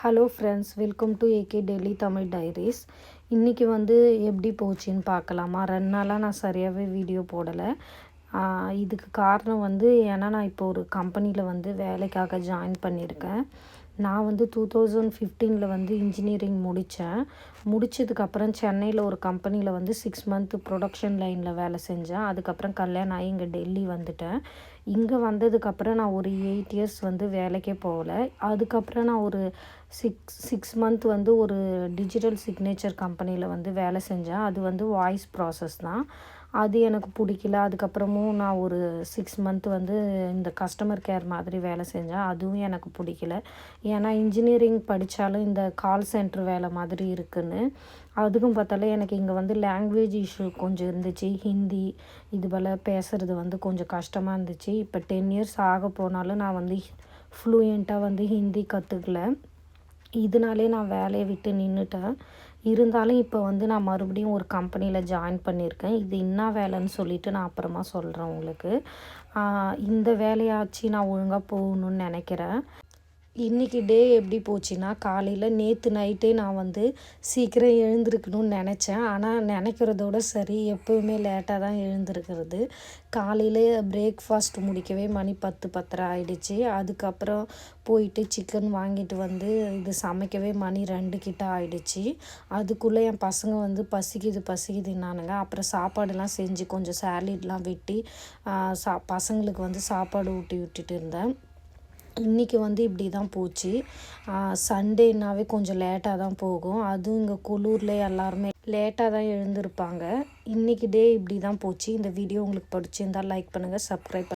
Hello friends, welcome to AK daily Tamil diaries. இன்றைக்கி எப்படி போச்சுன்னு பார்க்கலாமா? 2 நாளாக நான் சரியாகவே வீடியோ போடலை. இதுக்கு காரணம் ஏன்னா நான் இப்போ ஒரு கம்பெனியில் வேலைக்காக ஜாயின் பண்ணியிருக்கேன். நான் 2015 இன்ஜினியரிங் முடித்தேன். முடித்ததுக்கப்புறம் சென்னையில் ஒரு கம்பெனியில் 6 மந்த் ப்ரொடக்ஷன் லைனில் வேலை செஞ்சேன். அதுக்கப்புறம் கல்யாணம் ஆகி இங்கே டெல்லி வந்துட்டேன். இங்கே வந்ததுக்கப்புறம் நான் ஒரு 8 இயர்ஸ் வேலைக்கே போகலை. அதுக்கப்புறம் நான் ஒரு சிக்ஸ் மந்த் ஒரு டிஜிட்டல் சிக்னேச்சர் கம்பெனியில் வேலை செஞ்சேன். அது வாய்ஸ் ப்ராசஸ் தான். அது எனக்கு பிடிக்கல. அதுக்கப்புறமும் நான் ஒரு 6 மந்த் இந்த கஸ்டமர் கேர் மாதிரி வேலை செஞ்சேன். அதுவும் எனக்கு பிடிக்கல. ஏன்னா இன்ஜினியரிங் படித்தாலும் இந்த கால் சென்டர் வேலை மாதிரி இருக்குதுன்னு. அதுக்கும் பார்த்தாலே எனக்கு இங்கே லாங்குவேஜ் இஷ்யூ கொஞ்சம் இருந்துச்சு. ஹிந்தி இது போல் பேசுகிறது கொஞ்சம் கஷ்டமாக இருந்துச்சு. இப்போ 10 இயர்ஸ் ஆக போனாலும் நான் ஃப்ளூயண்ட்டாக ஹிந்தி கற்றுக்கல. இதனாலே நான் வேலையை விட்டு நின்றுட்டேன். இருந்தாலும் இப்போ நான் மறுபடியும் ஒரு கம்பெனியில் ஜாயின் பண்ணியிருக்கேன். இது என்ன வேலைன்னு சொல்லிவிட்டு நான் அப்புறமா சொல்கிறேன் உங்களுக்கு. இந்த வேலையாச்சு நான் ஒழுங்காக போகணுன்னு நினைக்கிறேன். இன்றைக்கி டே எப்படி போச்சுன்னா, காலையில் நேற்று நைட்டே நான் சீக்கிரம் எழுந்திருக்கணும்னு நினச்சேன். ஆனால் நினைக்கிறதோட சரி, எப்போவுமே லேட்டாக தான் எழுந்திருக்கிறது. காலையில் பிரேக்ஃபாஸ்ட் முடிக்கவே மணி 10-10:30 ஆகிடுச்சு. அதுக்கப்புறம் போயிட்டு சிக்கன் வாங்கிட்டு இது சமைக்கவே மணி 2 கிட்ட ஆகிடுச்சு. அதுக்குள்ளே என் பசங்க பசிக்குதுன்னானுங்க. அப்புறம் சாப்பாடுலாம் செஞ்சு கொஞ்சம் சாலட்லாம் வெட்டி பசங்களுக்கு சாப்பாடு ஊட்டி விட்டுட்டு இருந்தேன். இன்றைக்கி இப்படி தான் போச்சு. சண்டேனாவே கொஞ்சம் லேட்டாக தான் போகும். அதுவும் இங்கே குளூரில் எல்லாருமே லேட்டாக தான் எழுந்திருப்பாங்க. இன்றைக்கி டே இப்படி தான் போச்சு. இந்த வீடியோ உங்களுக்கு பிடிச்சிருந்தால் லைக் பண்ணுங்கள், சப்ஸ்கிரைப்